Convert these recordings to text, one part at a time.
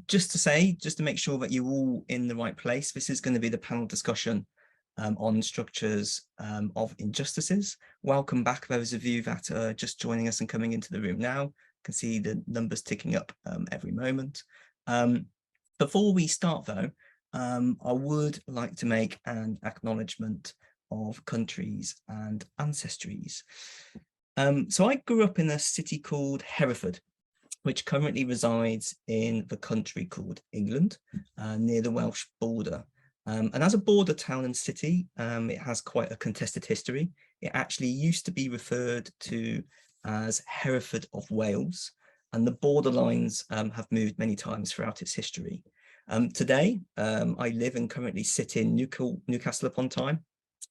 Just to make sure that you're all in the right place, this is going to be the panel discussion on structures of injustices. Welcome back, those of you that are just joining us and coming into the room now. Can see the numbers ticking up every moment. Before we start though, I would like to make an acknowledgement of countries and ancestries. So I grew up in a city called Hereford, which currently resides in the country called England, near the Welsh border. And as a border town and city, it has quite a contested history. It actually used to be referred to as Hereford of Wales, and the border lines have moved many times throughout its history. Today, I live and currently sit in Newcastle upon Tyne,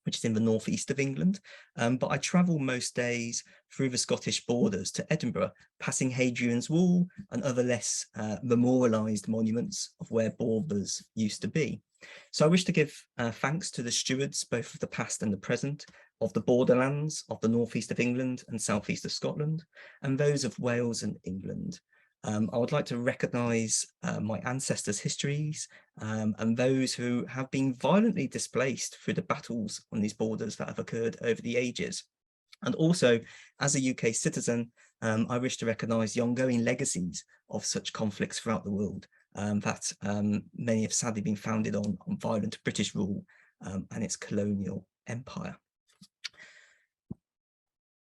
which is in the northeast of England, but I travel most days through the Scottish borders to Edinburgh, passing Hadrian's Wall and other less memorialised monuments of where borders used to be. So I wish to give thanks to the stewards, both of the past and the present, of the borderlands of the northeast of England and southeast of Scotland, and those of Wales and England. I would like to recognise my ancestors' histories and those who have been violently displaced through the battles on these borders that have occurred over the ages. And also, as a UK citizen, I wish to recognise the ongoing legacies of such conflicts throughout the world that many have sadly been founded on violent British rule and its colonial empire.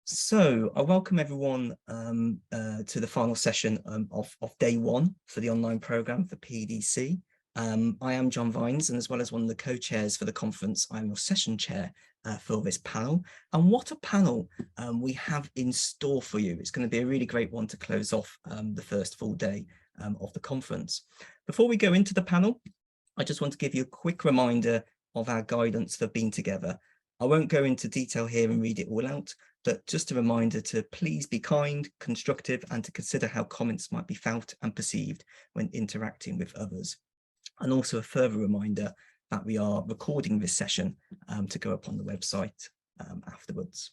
So I welcome everyone to the final session of day one for the online programme for PDC. I am John Vines, and as well as one of the co-chairs for the conference, I'm your session chair for this panel. And what a panel we have in store for you. It's going to be a really great one to close off the first full day of the conference. Before we go into the panel, I just want to give you a quick reminder of our guidance for being together. I won't go into detail here and read it all out, but just a reminder to please be kind, constructive, and to consider how comments might be felt and perceived when interacting with others. And also a further reminder that we are recording this session to go up on the website afterwards.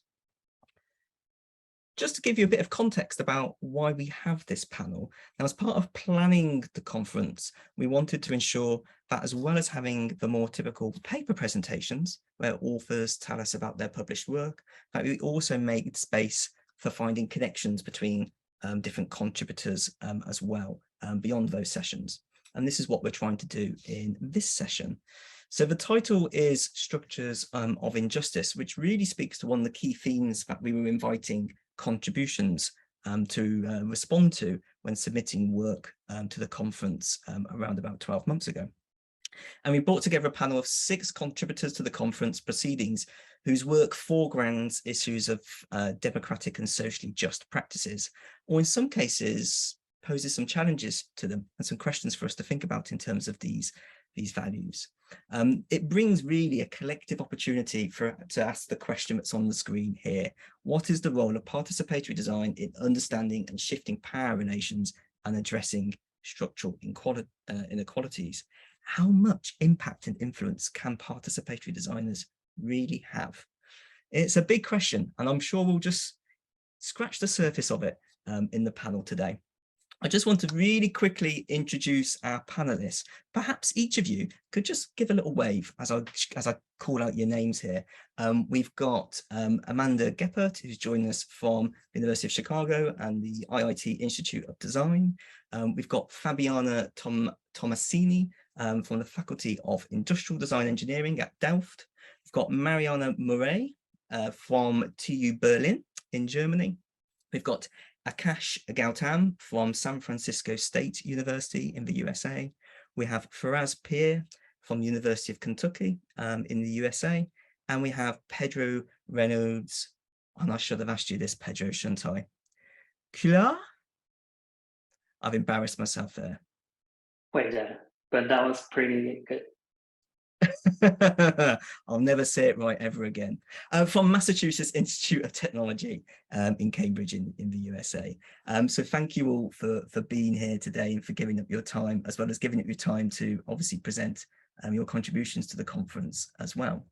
Just to give you a bit of context about why we have this panel, now as part of planning the conference, we wanted to ensure that as well as having the more typical paper presentations, where authors tell us about their published work, that we also made space for finding connections between different contributors as well, beyond those sessions. And this is what we're trying to do in this session. So the title is Structures of Injustice, which really speaks to one of the key themes that we were inviting contributions to respond to when submitting work to the conference around about 12 months ago. And we brought together a panel of 6 contributors to the conference proceedings whose work foregrounds issues of democratic and socially just practices, or in some cases poses some challenges to them and some questions for us to think about in terms of these values. It brings really a collective opportunity to ask the question that's on the screen here. What is the role of participatory design in understanding and shifting power relations and addressing structural inequalities? How much impact and influence can participatory designers really have? It's a big question, and I'm sure we'll just scratch the surface of it in the panel today. I just want to really quickly introduce our panelists. Perhaps each of you could just give a little wave as I call out your names here. We've got Amanda Geppert, who's joining us from the University of Chicago and the IIT Institute of Design. We've got Fabiana Tomasini from the Faculty of Industrial Design Engineering at Delft. We've got Mariana Murray from TU Berlin in Germany. We've got Akash Gautam from San Francisco State University in the USA. We have Faraz Pir from the University of Kentucky in the USA. And we have Pedro Reynolds, and I should have asked you this, Pedro, shouldn't I? Kula? I've embarrassed myself there. Way better, but that was pretty good. I'll never say it right ever again. From Massachusetts Institute of Technology in Cambridge in the USA. So thank you all for being here today and for giving up your time, as well as giving up your time to obviously present your contributions to the conference as well.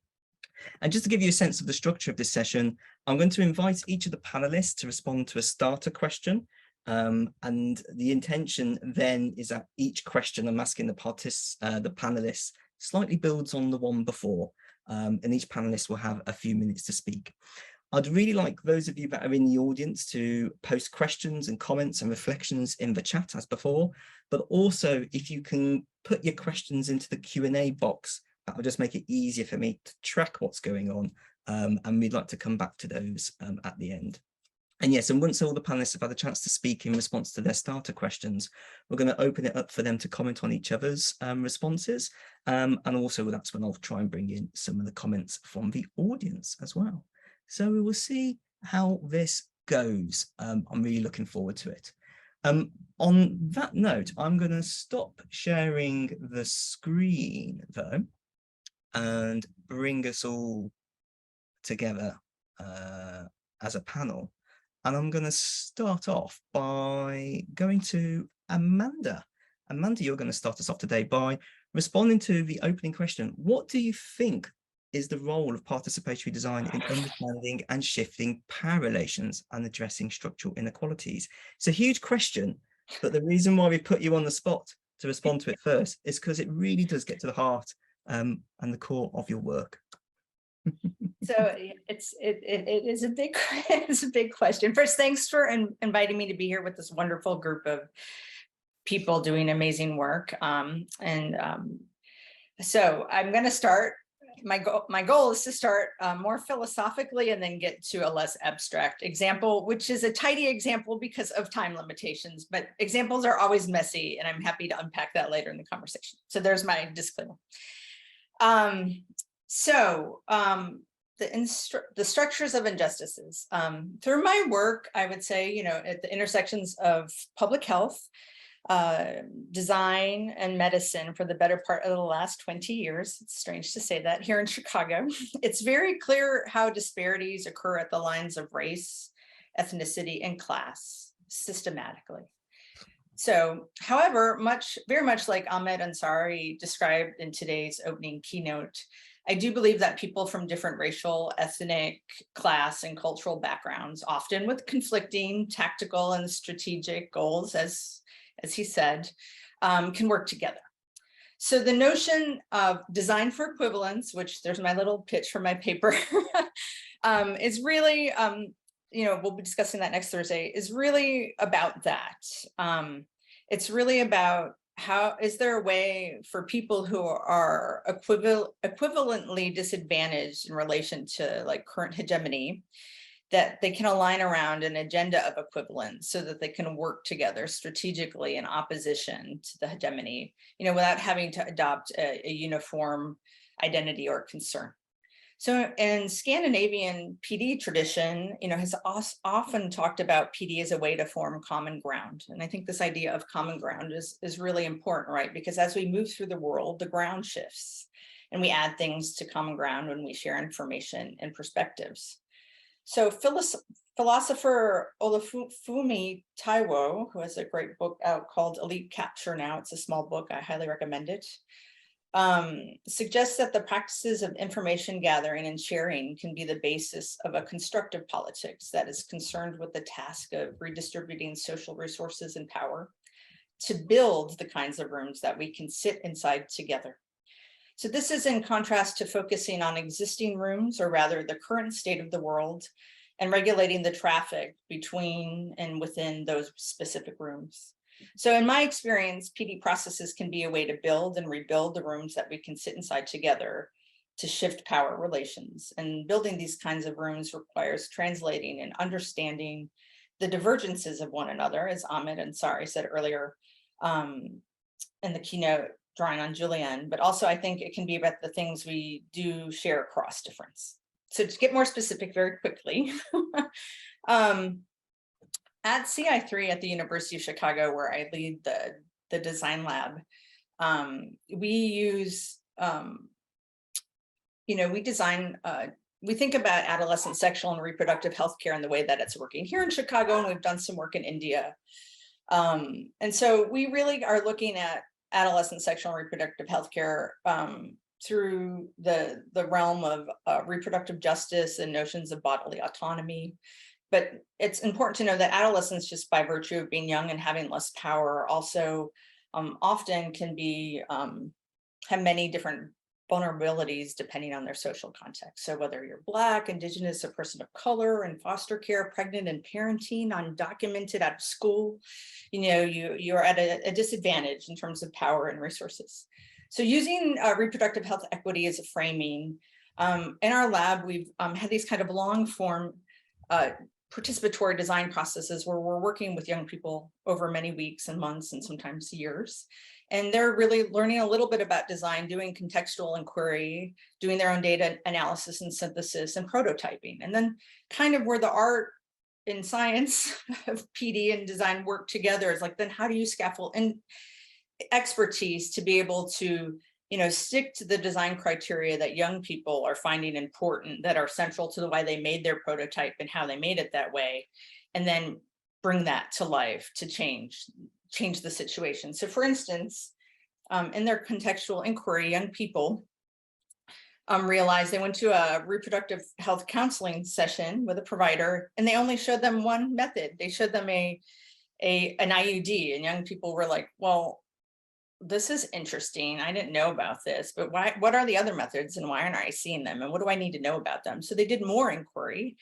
And just to give you a sense of the structure of this session, I'm going to invite each of the panelists to respond to a starter question, And the intention then is that each question I'm asking the panelists slightly builds on the one before, and each panelist will have a few minutes to speak. I'd really like those of you that are in the audience to post questions and comments and reflections in the chat as before, but also if you can put your questions into the Q&A box, that will just make it easier for me to track what's going on, and we'd like to come back to those at the end. And yes, and once all the panelists have had a chance to speak in response to their starter questions, we're going to open it up for them to comment on each other's responses. And also that's when I'll try and bring in some of the comments from the audience as well. So we will see how this goes. I'm really looking forward to it. On that note, I'm going to stop sharing the screen though, and bring us all together as a panel. And I'm going to start off by going to Amanda. Amanda, you're going to start us off today by responding to the opening question. What do you think is the role of participatory design in understanding and shifting power relations and addressing structural inequalities? It's a huge question, but the reason why we put you on the spot to respond to it first is because it really does get to the heart and the core of your work. So it is a big it's a big question. First, thanks for inviting me to be here with this wonderful group of people doing amazing work. So I'm going to start. My goal is to start more philosophically and then get to a less abstract example, which is a tidy example because of time limitations. But examples are always messy, and I'm happy to unpack that later in the conversation. So there's my disclaimer. The structures of injustices. Through my work, I would say, at the intersections of public health, design, and medicine for the better part of the last 20 years, it's strange to say that here in Chicago, it's very clear how disparities occur at the lines of race, ethnicity, and class systematically. So, however, very much like Ahmed Ansari described in today's opening keynote, I do believe that people from different racial, ethnic, class, and cultural backgrounds, often with conflicting tactical and strategic goals, as he said, can work together. So the notion of design for equivalence, which there's my little pitch for my paper, is really, we'll be discussing that next Thursday, is really about that. It's really about how is there a way for people who are equivalently disadvantaged in relation to like current hegemony, that they can align around an agenda of equivalence so that they can work together strategically in opposition to the hegemony, without having to adopt a uniform identity or concern. So in Scandinavian PD tradition, has often talked about PD as a way to form common ground. And I think this idea of common ground is really important, right? Because as we move through the world, the ground shifts and we add things to common ground when we share information and perspectives. So philosopher Olufumi Taiwo, who has a great book out called Elite Capture now, it's a small book, I highly recommend it, suggests that the practices of information gathering and sharing can be the basis of a constructive politics that is concerned with the task of redistributing social resources and power to build the kinds of rooms that we can sit inside together. So this is in contrast to focusing on existing rooms, or rather the current state of the world, and regulating the traffic between and within those specific rooms. So in my experience, PD processes can be a way to build and rebuild the rooms that we can sit inside together to shift power relations. And building these kinds of rooms requires translating and understanding the divergences of one another, as Ahmed Ansari said earlier in the keynote, drawing on Julian, but also I think it can be about the things we do share across difference. So to get more specific very quickly, at CI3 at the University of Chicago, where I lead the design lab, we use, we think about adolescent sexual and reproductive health care and the way that it's working here in Chicago, and we've done some work in India. And so we really are looking at adolescent sexual and reproductive health care through the realm of reproductive justice and notions of bodily autonomy, but it's important to know that adolescents, just by virtue of being young and having less power, also often can be have many different vulnerabilities depending on their social context. So whether you're Black, Indigenous, a person of color, in foster care, pregnant and parenting, undocumented, out of school, you're at a disadvantage in terms of power and resources. So using reproductive health equity as a framing, in our lab, we've had these kind of long form participatory design processes where we're working with young people over many weeks and months and sometimes years. And they're really learning a little bit about design, doing contextual inquiry, doing their own data analysis and synthesis and prototyping. And then kind of where the art and science of PD and design work together is like, then how do you scaffold in expertise to be able to stick to the design criteria that young people are finding important, that are central to the why they made their prototype and how they made it that way, and then bring that to life to change the situation. So for instance, in their contextual inquiry, young people realized they went to a reproductive health counseling session with a provider, and they only showed them one method. They showed them an IUD, and young people were like, well, this is interesting. I didn't know about this, but what are the other methods and why aren't I seeing them? And what do I need to know about them? So they did more inquiry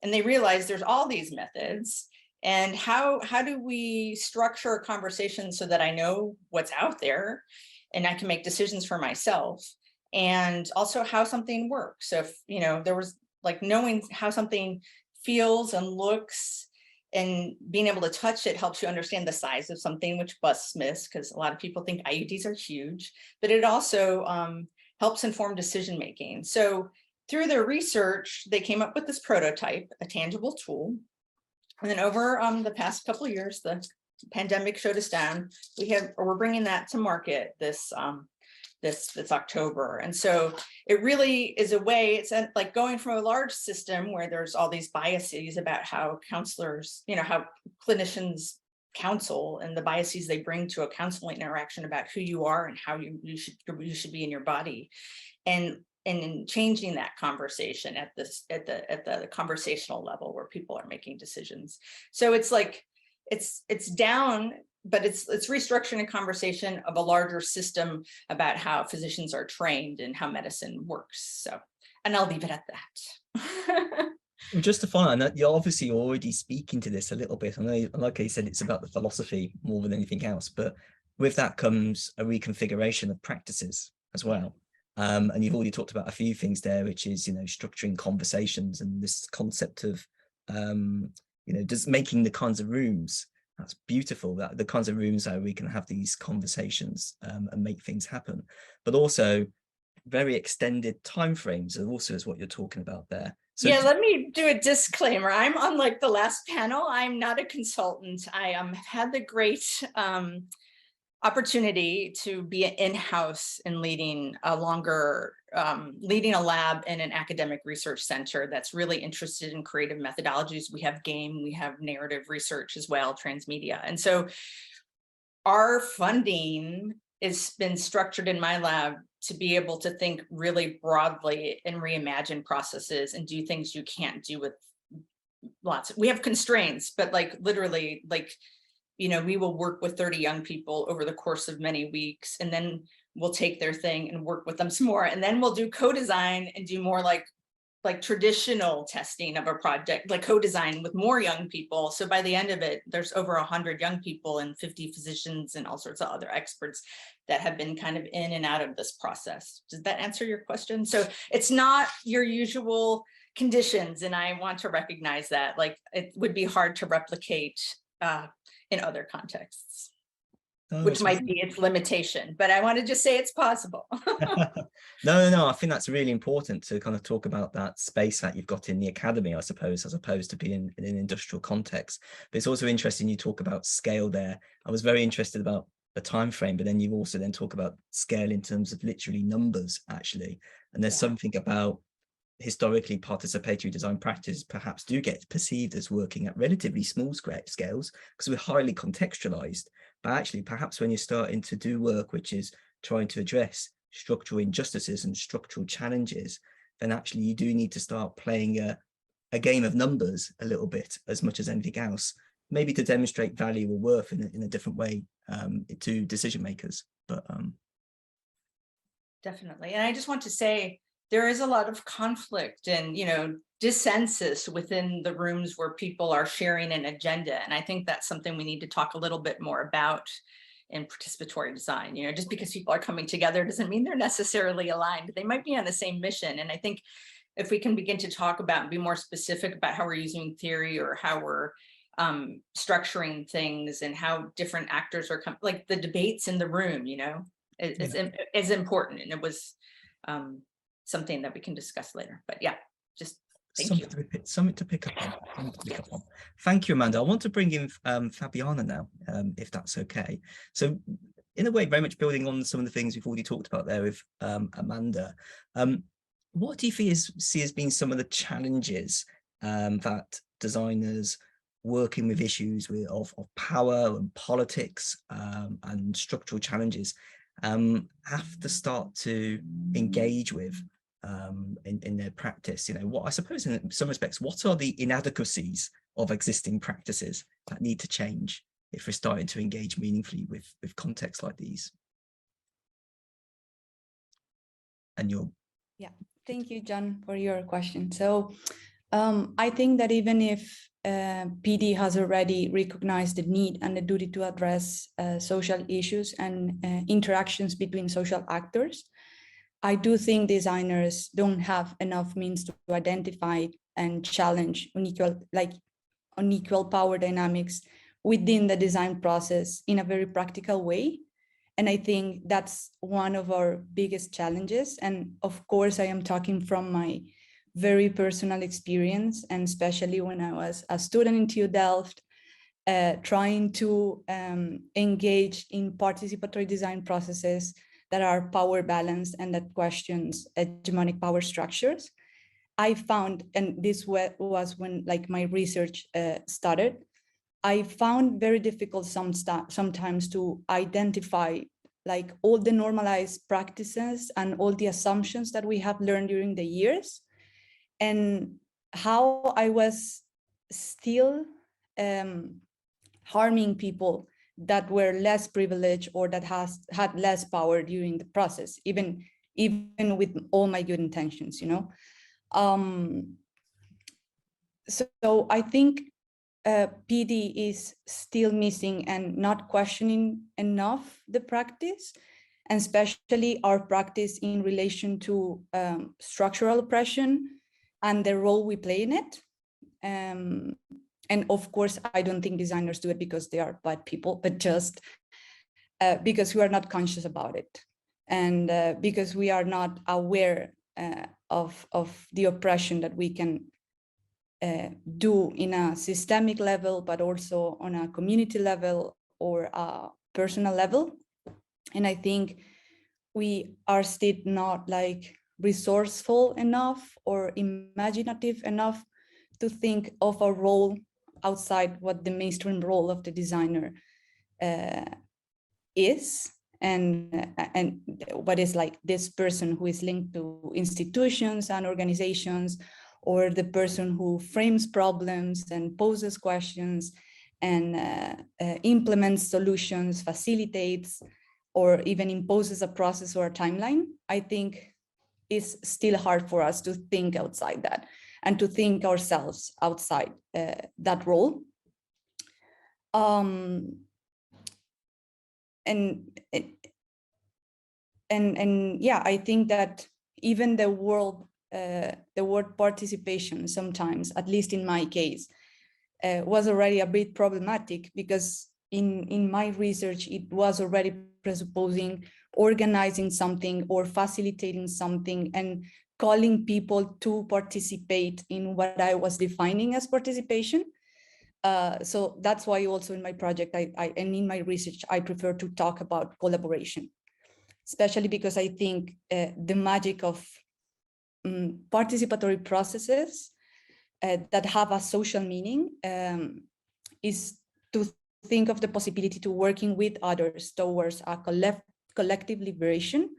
and they realized there's all these methods. And how do we structure a conversation so that I know what's out there and I can make decisions for myself, and also how something works. So if, there was like knowing how something feels and looks, and being able to touch it helps you understand the size of something, which busts myths, because a lot of people think IUDs are huge, but it also helps inform decision making. So through their research, they came up with this prototype, a tangible tool. And then over the past couple of years, the pandemic showed us down. We're bringing that to market this October. And so it really is a way, it's like going from a large system where there's all these biases about how counselors, how clinicians counsel and the biases they bring to a counseling interaction about who you are and how you should be in your body. And in changing that conversation at the conversational level where people are making decisions. So it's like, it's down, but it's restructuring a conversation of a larger system about how physicians are trained and how medicine works. So, and I'll leave it at that. Well, just to find that you're obviously already speaking to this a little bit. I know, like I said, it's about the philosophy more than anything else, but with that comes a reconfiguration of practices as well. And you've already talked about a few things there, which is, structuring conversations and this concept of, just making the kinds of rooms. That's beautiful, that the kinds of rooms where we can have these conversations and make things happen, but also very extended timeframes also is what you're talking about there. So yeah, let me do a disclaimer. I'm unlike the last panel. I'm not a consultant. I had the great opportunity to be in-house and leading a lab in an academic research center that's really interested in creative methodologies. We have game, we have narrative research as well, transmedia. And so our funding has been structured in my lab to be able to think really broadly and reimagine processes and do things you can't do with we have constraints, but like literally, like, we will work with 30 young people over the course of many weeks, and then we'll take their thing and work with them some more. And then we'll do co-design and do more like traditional testing of a project, like co-design with more young people. So by the end of it, there's over 100 young people and 50 physicians and all sorts of other experts that have been kind of in and out of this process. Does that answer your question? So it's not your usual conditions. And I want to recognize that, like, it would be hard to replicate in other contexts, which might be its limitation, but I want to just say it's possible. No, I think that's really important to kind of talk about that space that you've got in the academy, I suppose, as opposed to being in an industrial context. But it's also interesting you talk about scale there. I was very interested about the time frame, but then you also then talk about scale in terms of literally numbers, actually. And there's something about historically participatory design practices perhaps do get perceived as working at relatively small scales because we're highly contextualized. But actually, perhaps when you're starting to do work which is trying to address structural injustices and structural challenges, then actually you do need to start playing a a game of numbers a little bit as much as anything else, maybe to demonstrate value or worth in a different way to decision makers. But definitely. And I just want to say there is a lot of conflict and, dissensus within the rooms where people are sharing an agenda. And I think that's something we need to talk a little bit more about in participatory design. Just because people are coming together doesn't mean they're necessarily aligned. They might be on the same mission. And I think if we can begin to talk about and be more specific about how we're using theory or how we're structuring things and how different actors are coming, like the debates in the room, is important. And it was something that we can discuss later. But yeah, just thank you. Something to pick up on. Thank you, Amanda. I want to bring in Fabiana now, if that's okay. So in a way, very much building on some of the things we've already talked about there with Amanda. What do you see as being some of the challenges that designers working with issues of power and politics and structural challenges have to start to engage with in their practice? What I suppose in some respects, what are the inadequacies of existing practices that need to change if we're starting to engage meaningfully with contexts like these? And yeah, thank you, John, for your question. So I think that even if PD has already recognized the need and the duty to address social issues and interactions between social actors, I do think designers don't have enough means to identify and challenge unequal power dynamics within the design process in a very practical way. And I think that's one of our biggest challenges. And of course, I am talking from my very personal experience, and especially when I was a student in TU Delft, trying to engage in participatory design processes that are power balanced and that questions hegemonic power structures. I found, and this was when my research started, I found very difficult sometimes to identify all the normalized practices and all the assumptions that we have learned during the years, and how I was still harming people that were less privileged or that had less power during the process, even with all my good intentions, So I think PD is still missing and not questioning enough the practice, and especially our practice in relation to structural oppression and the role we play in it. And of course, I don't think designers do it because they are bad people, but just because we are not conscious about it, and because we are not aware of the oppression that we can do in a systemic level, but also on a community level or a personal level. And I think we are still not resourceful enough or imaginative enough to think of a role outside what the mainstream role of the designer is, and what is this person who is linked to institutions and organizations, or the person who frames problems and poses questions and implements solutions, facilitates, or even imposes a process or a timeline. I think it's still hard for us to think outside that and to think ourselves outside that role. And yeah, I think that even the word participation sometimes, at least in my case, was already a bit problematic, because in my research, it was already presupposing organizing something or facilitating something and calling people to participate in what I was defining as participation. So that's why also in my project and in my research, I prefer to talk about collaboration, especially because I think the magic of participatory processes that have a social meaning is to think of the possibility to working with others towards a collective liberation.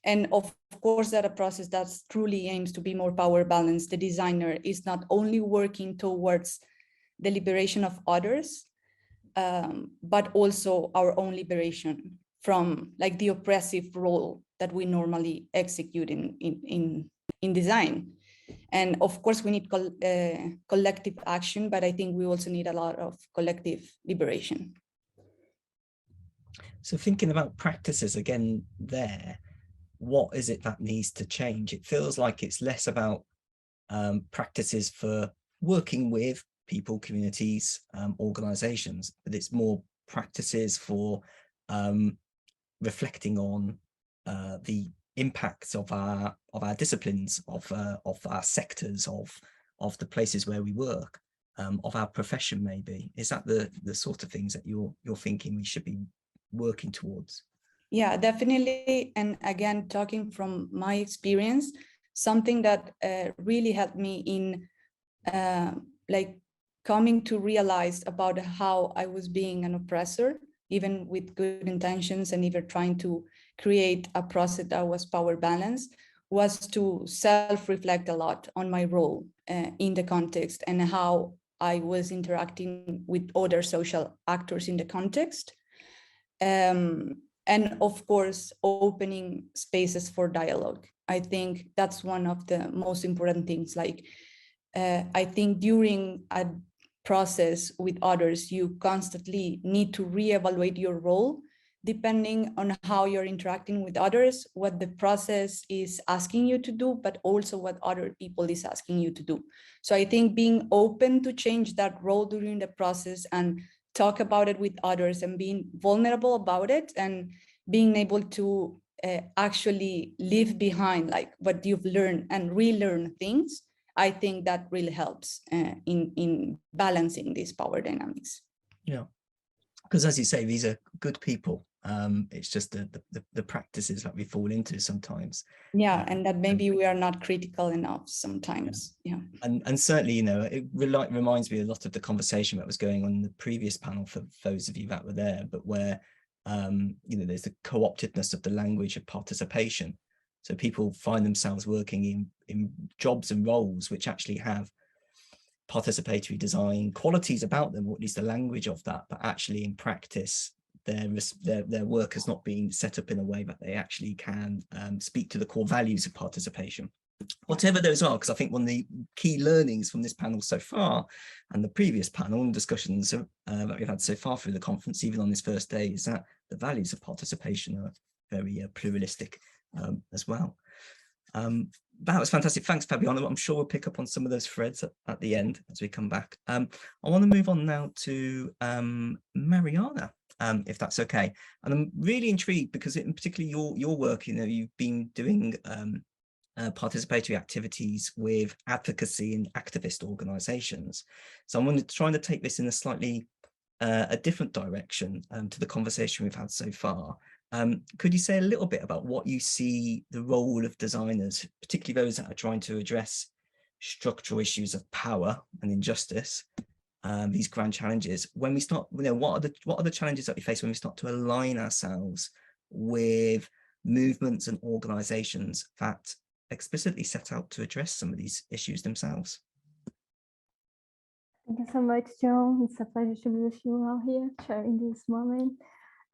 And of course, that a process that truly aims to be more power balanced, the designer is not only working towards the liberation of others, but also our own liberation from like the oppressive role that we normally execute in design. And of course, we need collective action, but I think we also need a lot of collective liberation. So thinking about practices again there, what is it that needs to change? It feels like it's less about practices for working with people, communities, organizations, but it's more practices for reflecting on the impacts of our disciplines, of our sectors, of the places where we work, of our profession. Maybe is that the sort of things that you're thinking we should be working towards? Yeah, definitely. And again, talking from my experience, something that really helped me in like coming to realize about how I was being an oppressor, even with good intentions and even trying to create a process that was power balanced, was to self-reflect a lot on my role in the context and how I was interacting with other social actors in the context. And of course, opening spaces for dialogue. I think that's one of the most important things. Like, I think during a process with others, you constantly need to reevaluate your role depending on how you're interacting with others, what the process is asking you to do, but also what other people is asking you to do. So I think being open to change that role during the process and talk about it with others and being vulnerable about it and being able to actually leave behind like what you've learned and relearn things, I think that really helps in balancing these power dynamics. Yeah, because as you say, these are good people. It's just the practices that we fall into sometimes. Yeah, and that maybe we are not critical enough sometimes. Yeah. And certainly, you know, it reminds me a lot of the conversation that was going on in the previous panel for those of you that were there, but where, you know, there's the co-optedness of the language of participation. So people find themselves working in jobs and roles which actually have participatory design qualities about them, or at least the language of that, but actually in practice, their work has not been set up in a way that they actually can speak to the core values of participation, whatever those are. Because I think one of the key learnings from this panel so far and the previous panel and discussions that we've had so far through the conference, even on this first day, is that the values of participation are very pluralistic as well. That was fantastic. Thanks, Fabiana. I'm sure we'll pick up on some of those threads at the end as we come back. I want to move on now to Mariana, if that's okay. And I'm really intrigued because particularly your work, you know, you've been doing participatory activities with advocacy and activist organizations. So I'm trying to take this in a slightly a different direction to the conversation we've had so far. Could you say a little bit about what you see the role of designers, particularly those that are trying to address structural issues of power and injustice, these grand challenges, when we start, you know, what are the challenges that we face when we start to align ourselves with movements and organizations that explicitly set out to address some of these issues themselves? Thank you so much, John. It's a pleasure to be with you all here, sharing this moment.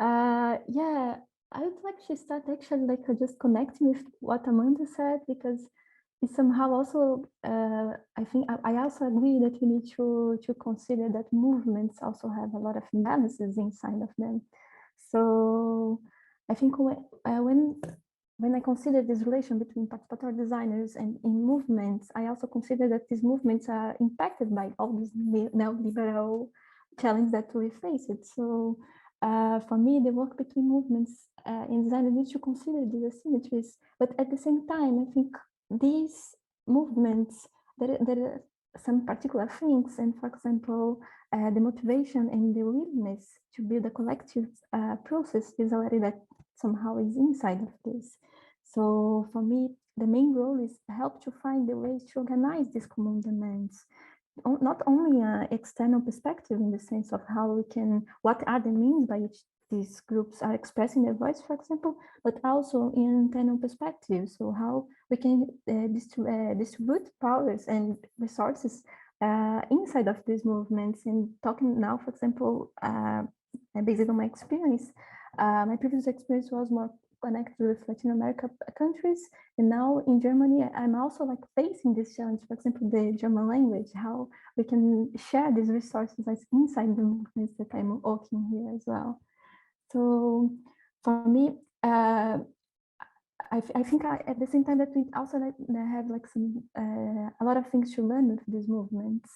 Yeah, I would like to start actually just connecting with what Amanda said, because it somehow also, I think I also agree that we need to consider that movements also have a lot of imbalances inside of them. So I think when I consider this relation between participatory designers and in movements, I also consider that these movements are impacted by all these neoliberal challenges that we face. So for me, the work between movements in design needs to consider these asymmetries, but at the same time, I think these movements, there are some particular things, and for example, the motivation and the willingness to build a collective process is already that somehow is inside of this. So for me, the main role is help to find the ways to organize these common demands, not only an external perspective in the sense of how we can, what are the means by which these groups are expressing their voice, for example, but also in internal perspectives. So how we can distribute powers and resources inside of these movements. And talking now, for example, based on my experience, my previous experience was more connected with Latin America countries, and now in Germany, I'm also like facing this challenge. For example, the German language, how we can share these resources as inside the movements that I'm working here as well. So for me, I think at the same time that we also have like some a lot of things to learn with these movements.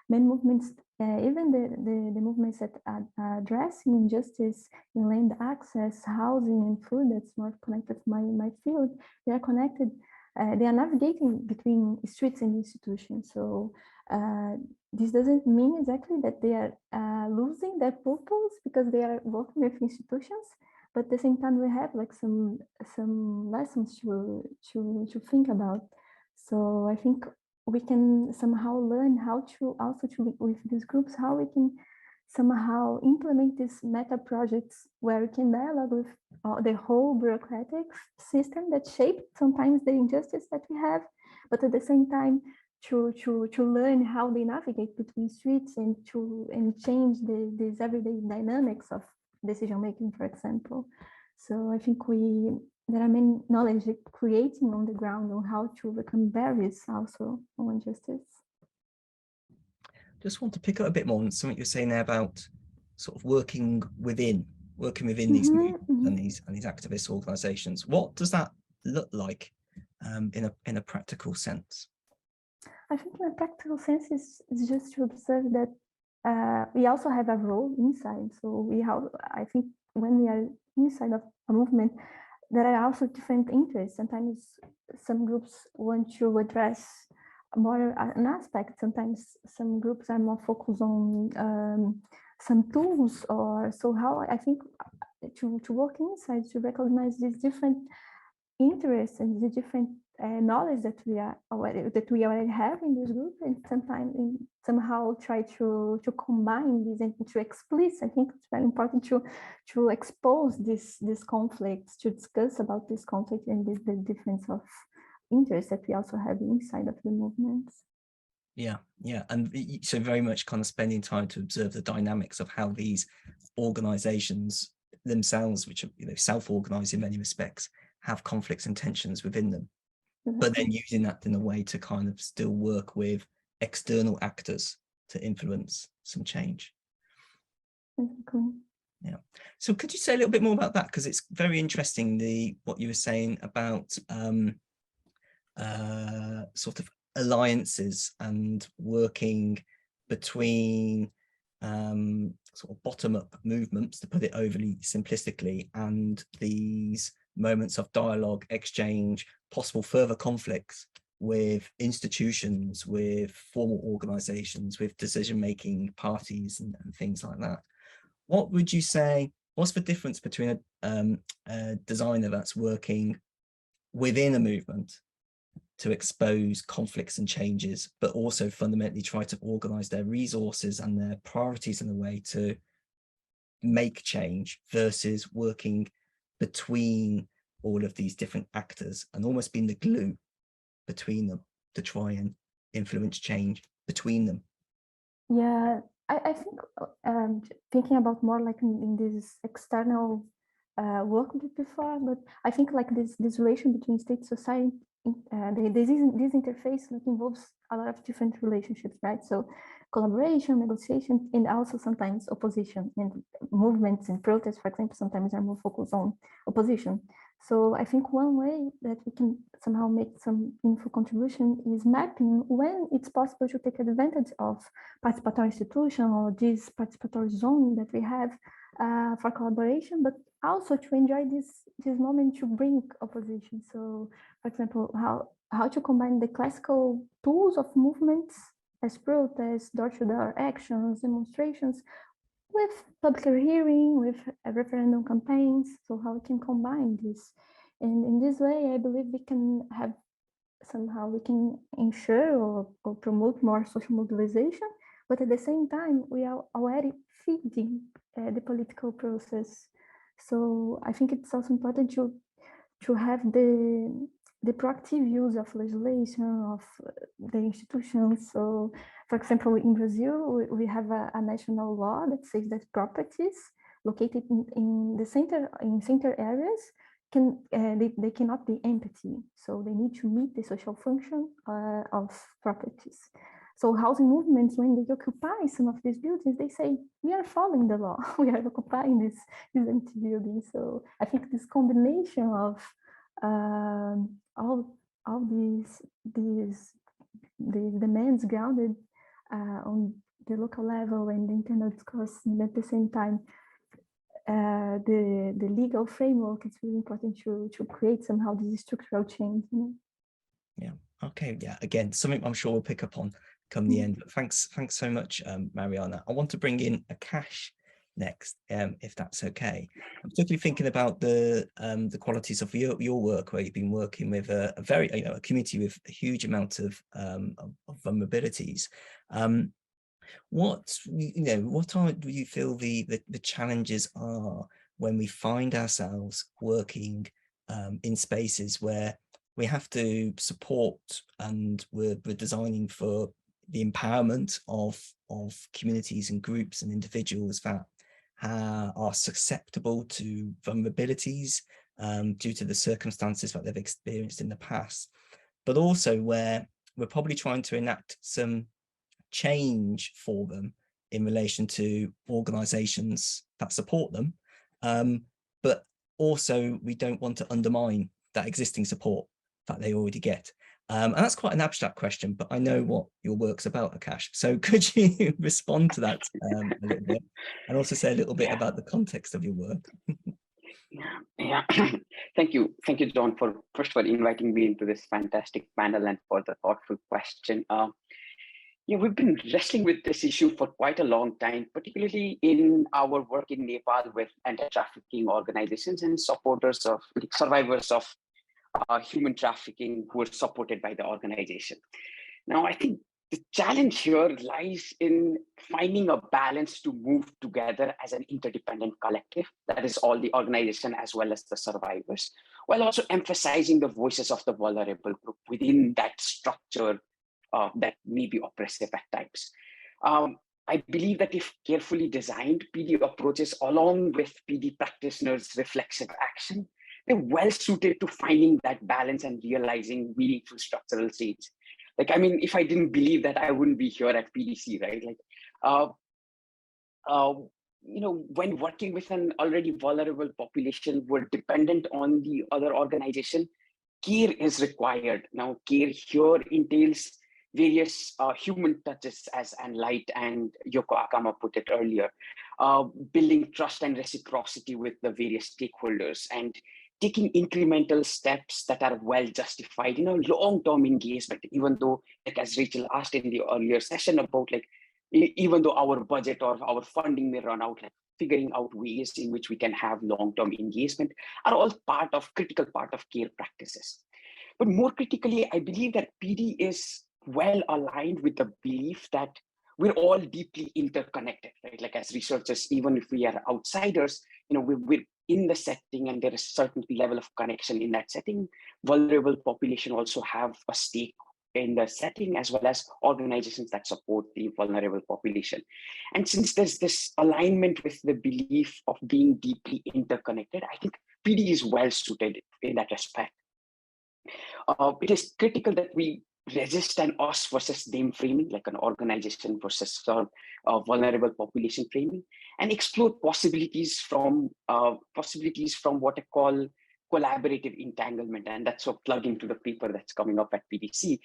Many movements, even the movements that are addressing injustice in land access, housing, and food, that's more connected to my field. They are connected. They are navigating between streets and institutions. So this doesn't mean exactly that they are losing their purpose because they are working with institutions. But at the same time, we have like some lessons to think about. So I think we can somehow learn how to also with these groups, how we can somehow implement these meta projects where we can dialogue with the whole bureaucratic system that shaped sometimes the injustice that we have, but at the same time to learn how they navigate between streets and change these everyday dynamics of decision making, for example. So I think there are many knowledge creating on the ground on how to overcome barriers also on injustice. Just want to pick up a bit more on something you're saying there about sort of working within these movements and these activist organizations. What does that look like in a practical sense? I think in a practical sense is just to observe that we also have a role inside. So I think when we are inside of a movement, there are also different interests. Sometimes some groups want to address more an aspect. Sometimes some groups are more focused on some tools, or so how I think to work inside, to recognize these different interests and the different knowledge that we already have in this group, and sometimes somehow try to combine these and to explicit. I think it's very important to expose these conflicts, to discuss about this conflict and the difference of interests that we also have inside of the movements. Yeah, and so very much kind of spending time to observe the dynamics of how these organizations themselves, which are self-organized in many respects, have conflicts and tensions within them, but then using that in a way to kind of still work with external actors to influence some change. Yeah. So could you say a little bit more about that? Because it's very interesting, what you were saying about sort of alliances and working between sort of bottom-up movements, to put it overly simplistically, and these moments of dialogue, exchange, possible further conflicts with institutions, with formal organizations, with decision-making parties and things like that. What would you say, what's the difference between a designer that's working within a movement to expose conflicts and changes, but also fundamentally try to organize their resources and their priorities in a way to make change, versus working between all of these different actors and almost being the glue between them to try and influence change between them? Yeah, I think thinking about more like in this external work before, but I think like this relation between state society, this interface like involves a lot of different relationships, right? So collaboration, negotiation, and also sometimes opposition, and movements and protests, for example, sometimes are more focused on opposition. So I think one way that we can somehow make some meaningful contribution is mapping when it's possible to take advantage of participatory institution or this participatory zone that we have for collaboration, but also to enjoy this moment to bring opposition. So, for example, how to combine the classical tools of movements as protests, door-to-door actions, demonstrations, with public hearing, with referendum campaigns. So how we can combine this, and in this way, I believe we can have somehow we can ensure or promote more social mobilization, but at the same time, we are already feeding the political process So I think it's also important to have the proactive use of legislation, of the institutions. So, for example, in Brazil, we have a national law that says that properties located in the center areas they cannot be empty. So they need to meet the social function of properties. So housing movements, when they occupy some of these buildings, they say, we are following the law, we are occupying these empty buildings. So I think this combination of all these demands grounded on the local level and the internal discourse, and at the same time, the legal framework, it's really important to create somehow this structural change. You know? Yeah. Okay. Yeah. Again, something I'm sure we'll pick up on come the end. But thanks so much, Mariana. I want to bring in Akash next, if that's okay. I'm particularly thinking about the qualities of your work, where you've been working with a very a community with a huge amount of vulnerabilities. What do you feel the challenges are when we find ourselves working in spaces where we have to support and we're designing for the empowerment of communities and groups and individuals that are susceptible to vulnerabilities due to the circumstances that they've experienced in the past, but also where we're probably trying to enact some change for them in relation to organizations that support them, but also we don't want to undermine that existing support that they already get. And that's quite an abstract question, but I know what your work's about, Akash. So could you respond to that a little bit, and also say a little bit about the context of your work? Yeah, thank you, John, for first of all inviting me into this fantastic panel and for the thoughtful question. Yeah, we've been wrestling with this issue for quite a long time, particularly in our work in Nepal with anti-trafficking organizations and supporters of survivors of human trafficking who are supported by the organization. Now, I think the challenge here lies in finding a balance to move together as an interdependent collective, that is all the organization as well as the survivors, while also emphasizing the voices of the vulnerable group within that structure that may be oppressive at times. I believe that if carefully designed, PD approaches along with PD practitioners' reflexive action, they're well suited to finding that balance and realizing meaningful structural change. Like, I mean, if I didn't believe that, I wouldn't be here at PDC, right? Like, when working with an already vulnerable population, we're dependent on the other organization. Care is required. Now, care here entails various human touches, as Light and Yoko Akama put it earlier, building trust and reciprocity with the various stakeholders and taking incremental steps that are well justified in a long-term engagement, even though, like as Rachel asked in the earlier session about, like, even though our budget or our funding may run out, like figuring out ways in which we can have long-term engagement are all critical part of care practices. But more critically, I believe that PD is well aligned with the belief that we're all deeply interconnected, right? Like as researchers, even if we are outsiders, we're in the setting and there is a certain level of connection in that setting. Vulnerable population also have a stake in the setting, as well as organizations that support the vulnerable population. And since there's this alignment with the belief of being deeply interconnected, I think PD is well suited in that respect. It is critical that we resist an us versus them framing, like an organization versus vulnerable population framing, and explore possibilities from what I call collaborative entanglement. And that's a plug into the paper that's coming up at PDC,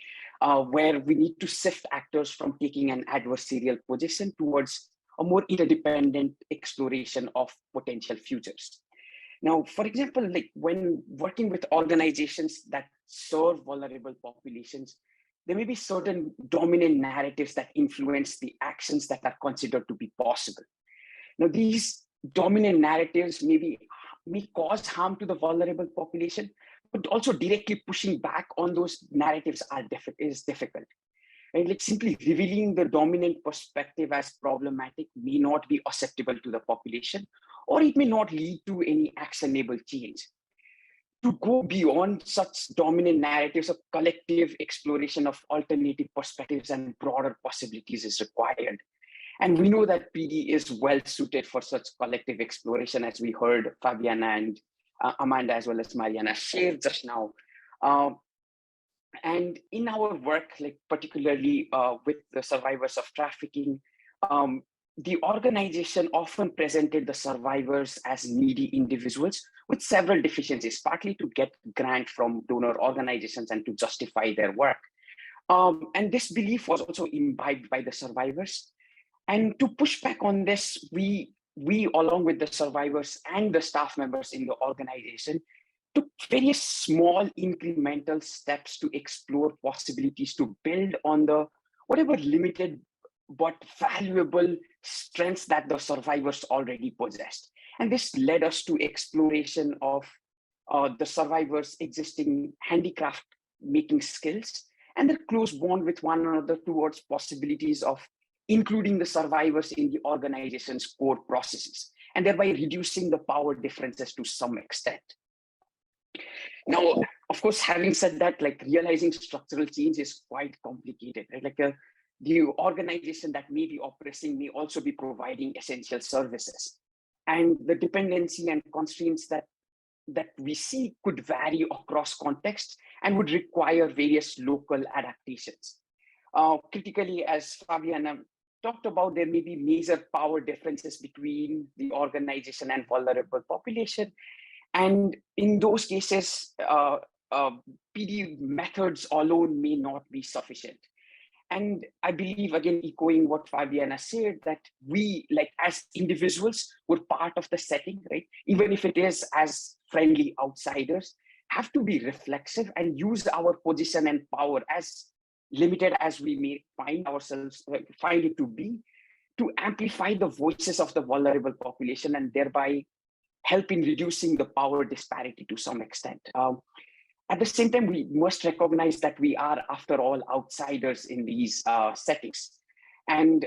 where we need to sift actors from taking an adversarial position towards a more interdependent exploration of potential futures. Now, for example, like when working with organizations that serve vulnerable populations, there may be certain dominant narratives that influence the actions that are considered to be possible. Now, these dominant narratives may cause harm to the vulnerable population, but also directly pushing back on those narratives is difficult. right? Like simply revealing the dominant perspective as problematic may not be acceptable to the population, or it may not lead to any actionable change. To go beyond such dominant narratives, a collective exploration of alternative perspectives and broader possibilities is required. And we know that PD is well suited for such collective exploration, as we heard Fabiana and Amanda, as well as Mariana, share just now. And in our work, like particularly with the survivors of trafficking, the organization often presented the survivors as needy individuals with several deficiencies, partly to get grant from donor organizations and to justify their work. And this belief was also imbibed by the survivors. And to push back on this, we along with the survivors and the staff members in the organization, took various small incremental steps to explore possibilities to build on the whatever limited but valuable strengths that the survivors already possessed. And this led us to exploration of the survivors' existing handicraft making skills and their close bond with one another towards possibilities of including the survivors in the organization's core processes, and thereby reducing the power differences to some extent. Now, of course, having said that, like realizing structural change is quite complicated, right? Like the organization that may be oppressing may also be providing essential services. And the dependency and constraints that we see could vary across contexts and would require various local adaptations. Critically, as Fabiana talked about, there may be major power differences between the organization and vulnerable population. And in those cases, PD methods alone may not be sufficient. And I believe, again, echoing what Fabiana said, that we, like as individuals, we're part of the setting, right? Even if it is as friendly outsiders, have to be reflexive and use our position and power, as limited as we may find it to be, to amplify the voices of the vulnerable population and thereby help in reducing the power disparity to some extent. At the same time, we must recognize that we are, after all, outsiders in these settings. And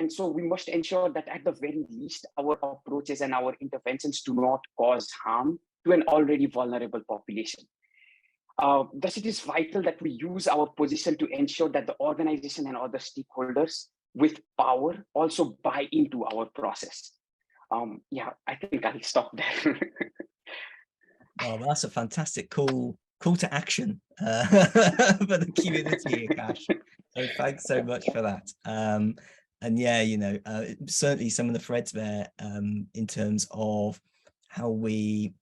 so we must ensure that at the very least, our approaches and our interventions do not cause harm to an already vulnerable population. Thus, it is vital that we use our position to ensure that the organization and other stakeholders with power also buy into our process. Yeah, I think I'll stop there. Oh, well, that's a fantastic call to action for the community, Akash. So thanks so much for that. And yeah, you know, certainly some of the threads there in terms of how we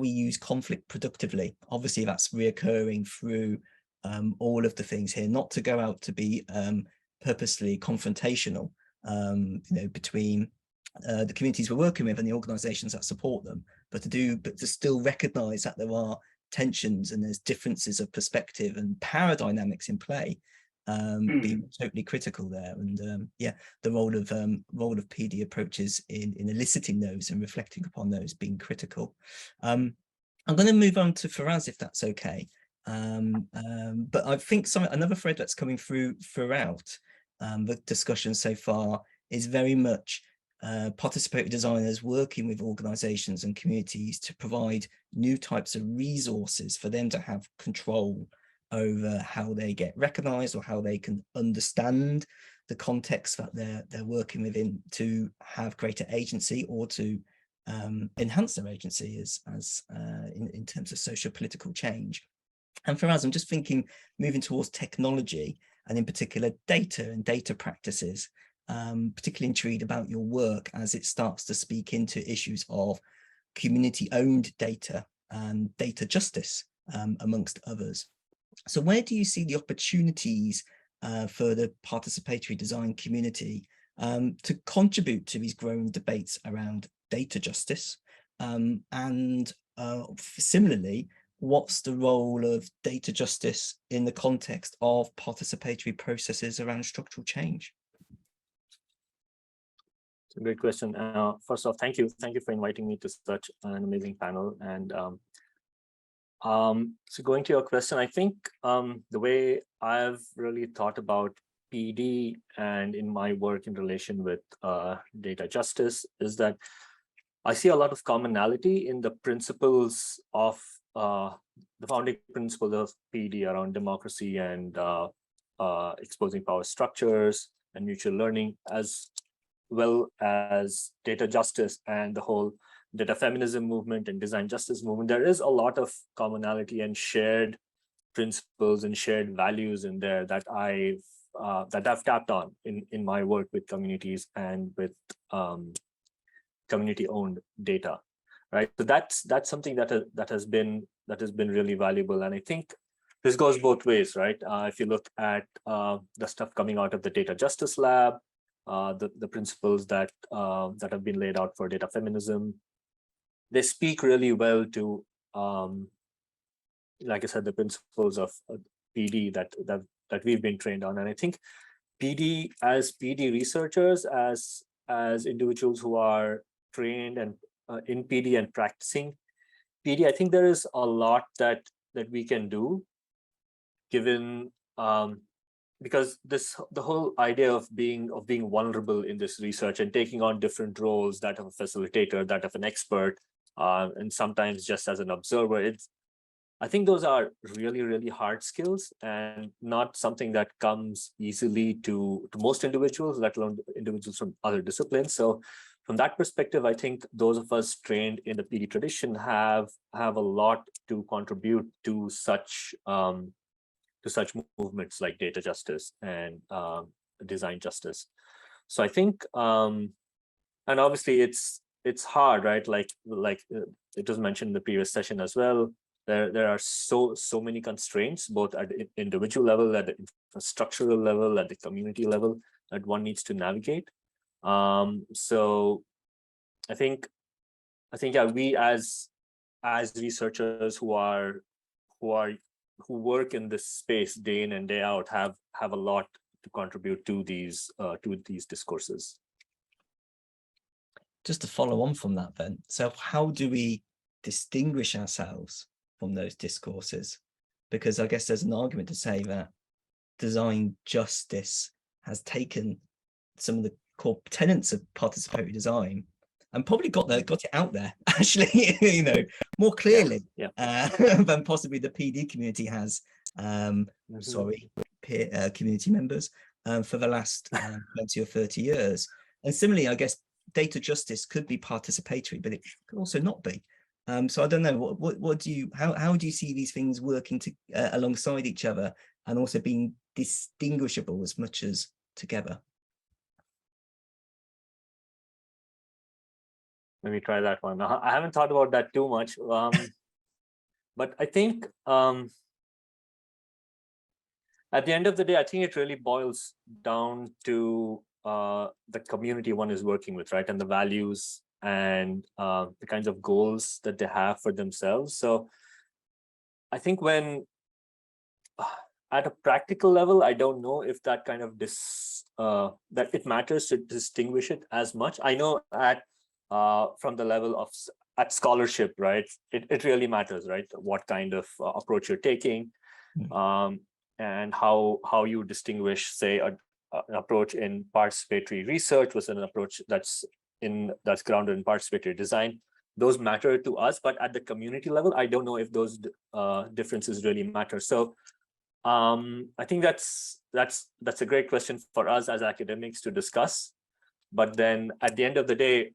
use conflict productively. Obviously, that's reoccurring through all of the things here, not to go out to be purposely confrontational, you know, between the communities we're working with and the organizations that support them, but to still recognize that there are tensions and there's differences of perspective and power dynamics in play, being totally critical there. And yeah, the role of PD approaches in eliciting those and reflecting upon those being critical. I'm going to move on to Faraz, if that's okay. But I think another thread that's coming throughout the discussion so far is very much participatory designers working with organizations and communities to provide new types of resources for them to have control over how they get recognized or how they can understand the context that they're working within to have greater agency or to enhance their agency in terms of socio-political change. And for us, I'm just thinking, moving towards technology and in particular data and data practices, particularly intrigued about your work as it starts to speak into issues of community-owned data and data justice, amongst others. So where do you see the opportunities for the participatory design community to contribute to these growing debates around data justice? And similarly, what's the role of data justice in the context of participatory processes around structural change? It's a great question. First off, thank you for inviting me to such an amazing panel. And so going to your question, I think the way I've really thought about PD and in my work in relation with data justice is that I see a lot of commonality in the principles of the founding principles of PD around democracy and exposing power structures and mutual learning, as well as data justice and the whole data feminism movement and design justice movement. There is a lot of commonality and shared principles and shared values in there that I've tapped on in my work with communities and with community-owned data, right? So that's something that has been really valuable, and I think this goes both ways, right? If you look at the stuff coming out of the Data Justice Lab, the principles that have been laid out for data feminism, they speak really well to, like I said, the principles of PD that we've been trained on. And I think PD, as PD researchers, as individuals who are trained and in PD and practicing PD, I think there is a lot that we can do, given because the whole idea of being vulnerable in this research and taking on different roles, that of a facilitator, that of an expert, and sometimes just as an observer, I think those are really, really hard skills and not something that comes easily to most individuals, let alone individuals from other disciplines. So from that perspective, I think those of us trained in the PD tradition have a lot to contribute to such movements like data justice and design justice. So I think, and obviously it's hard, right? Like it was mentioned in the previous session as well. There are so many constraints, both at the individual level, at the infrastructural level, at the community level, that one needs to navigate. So I think yeah, we as researchers who work in this space day in and day out have a lot to contribute to these discourses. Just to follow on from that then, so how do we distinguish ourselves from those discourses? Because I guess there's an argument to say that design justice has taken some of the core tenets of participatory design and probably got it out there actually, more clearly than possibly the PD community has. Community members for the last 20 or 30 years. And similarly, I guess data justice could be participatory, but it could also not be. So I don't know, how do you see these things working alongside each other and also being distinguishable as much as together? Let me try that one. I haven't thought about that too much, but I think at the end of the day, I think it really boils down to the community one is working with, right? And the values and the kinds of goals that they have for themselves. So I think when at a practical level, I don't know if that kind of that it matters to distinguish it as much. I know at from the level of at scholarship, right? It really matters, right? What kind of approach you're taking, and how you distinguish, say, an approach in participatory research versus an approach that's grounded in participatory design. Those matter to us, but at the community level, I don't know if those differences really matter. So I think that's a great question for us as academics to discuss. But then at the end of the day,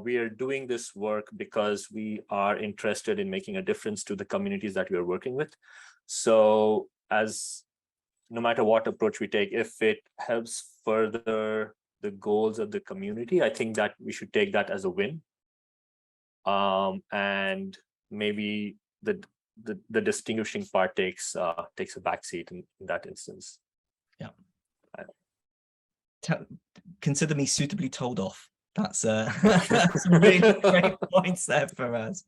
we are doing this work because we are interested in making a difference to the communities that we are working with. So no matter what approach we take, if it helps further the goals of the community, I think that we should take that as a win. And maybe the distinguishing part takes a backseat in that instance. Yeah. Consider me suitably told off. That's some really great points there for us.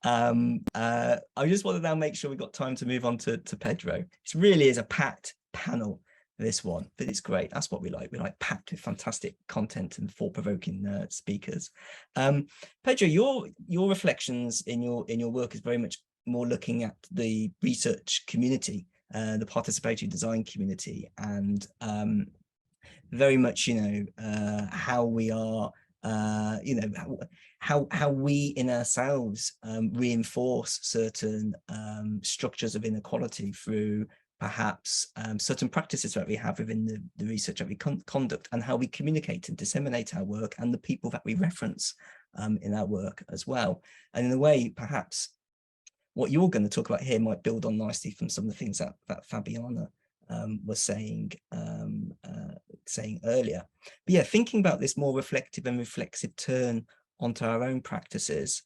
I just want to now make sure we've got time to move on to Pedro. It really is a packed panel, this one, but it's great. That's what we like. We like packed with fantastic content and thought-provoking speakers. Pedro, your reflections in your work is very much more looking at the research community, the participatory design community, and very much, how we are, how we in ourselves reinforce certain structures of inequality through perhaps certain practices that we have within the research that we conduct, and how we communicate and disseminate our work and the people that we reference in our work as well. And in a way, perhaps what you're going to talk about here might build on nicely from some of the things that Fabiana was saying earlier. But yeah, thinking about this more reflective and reflexive turn onto our own practices,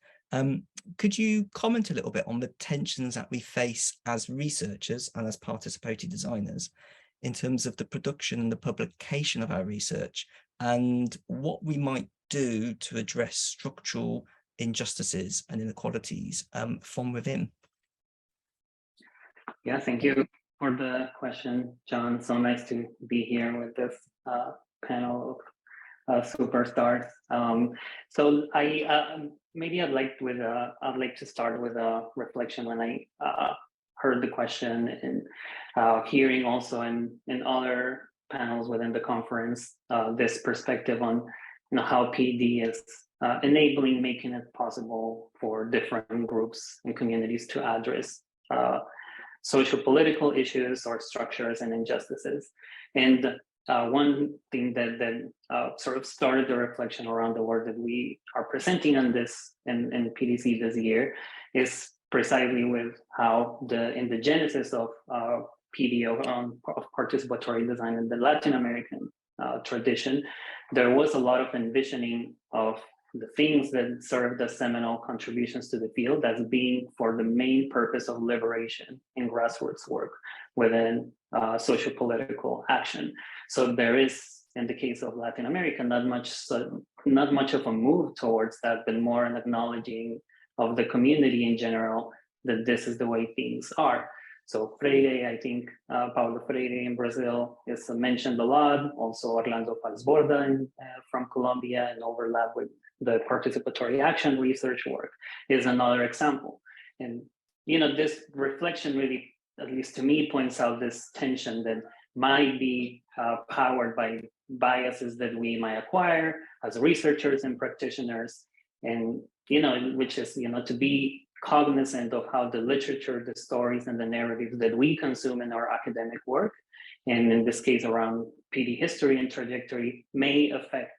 could you comment a little bit on the tensions that we face as researchers and as participatory designers in terms of the production and the publication of our research, and what we might do to address structural injustices and inequalities from within? Yeah, thank you for the question, John. So nice to be here with this panel of superstars. So maybe I'd like to start with a reflection when I heard the question, and hearing also in other panels within the conference this perspective on how PD is enabling, making it possible for different groups and communities to address socio-political issues or structures and injustices. And one thing that sort of started the reflection around the work that we are presenting on this in PDC this year is precisely with how in the genesis of PD, of participatory design in the Latin American tradition, there was a lot of envisioning of the things that served as seminal contributions to the field as being for the main purpose of liberation in grassroots work within socio-political action. So there is, in the case of Latin America, not much of a move towards that, but more an acknowledging of the community in general that this is the way things are. So Freire, I think Paulo Freire in Brazil is mentioned a lot. Also Orlando Falsborda from Colombia, and overlap with the participatory action research work is another example. And this reflection really, at least to me, points out this tension that might be powered by biases that we might acquire as researchers and practitioners, and which is to be cognizant of how the literature, the stories, and the narratives that we consume in our academic work, and in this case around PD history and trajectory, may affect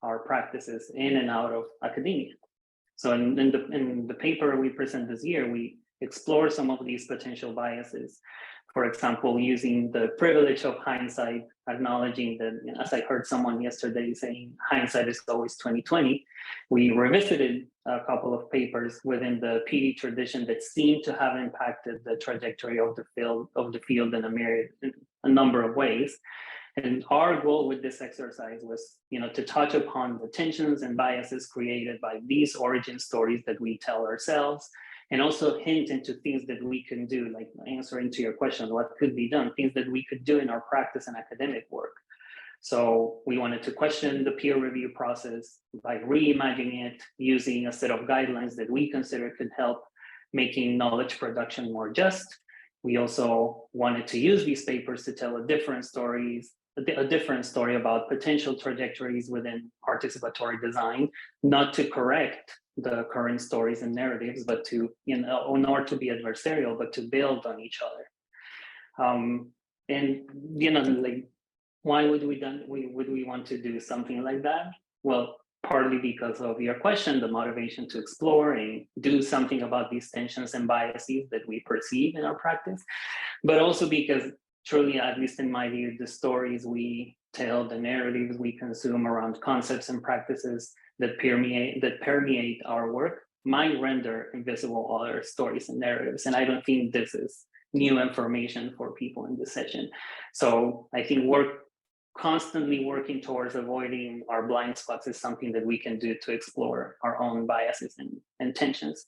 our practices in and out of academia. So in the paper we present this year, we explore some of these potential biases. For example, using the privilege of hindsight, acknowledging that, as I heard someone yesterday saying, hindsight is always 20/20. We revisited a couple of papers within the PD tradition that seem to have impacted the trajectory of the field in a number of ways. And our goal with this exercise was, to touch upon the tensions and biases created by these origin stories that we tell ourselves, and also hint into things that we can do, like answering to your question, what could be done, things that we could do in our practice and academic work. So we wanted to question the peer review process by reimagining it, using a set of guidelines that we consider could help making knowledge production more just. We also wanted to use these papers to tell a different story about potential trajectories within participatory design, not to correct the current stories and narratives, but to, nor to be adversarial, but to build on each other. Why would we want to do something like that? Well, partly because of your question, the motivation to explore and do something about these tensions and biases that we perceive in our practice, but also because truly, at least in my view, the stories we tell, the narratives we consume around concepts and practices that permeate our work might render invisible other stories and narratives. And I don't think this is new information for people in this session. So I think constantly working towards avoiding our blind spots is something that we can do to explore our own biases and tensions.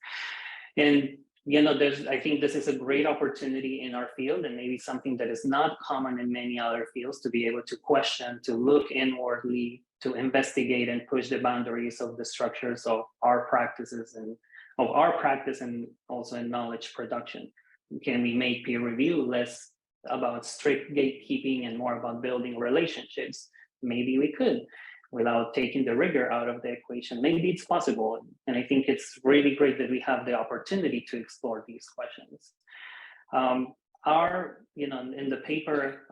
And I think this is a great opportunity in our field, and maybe something that is not common in many other fields, to be able to question, to look inwardly, to investigate and push the boundaries of the structures of our practices and of our practice, and also in knowledge production. Can we make peer review less about strict gatekeeping and more about building relationships maybe we could, without taking the rigor out of the equation. Maybe it's possible. And I think it's really great that we have the opportunity to explore these questions. In the paper,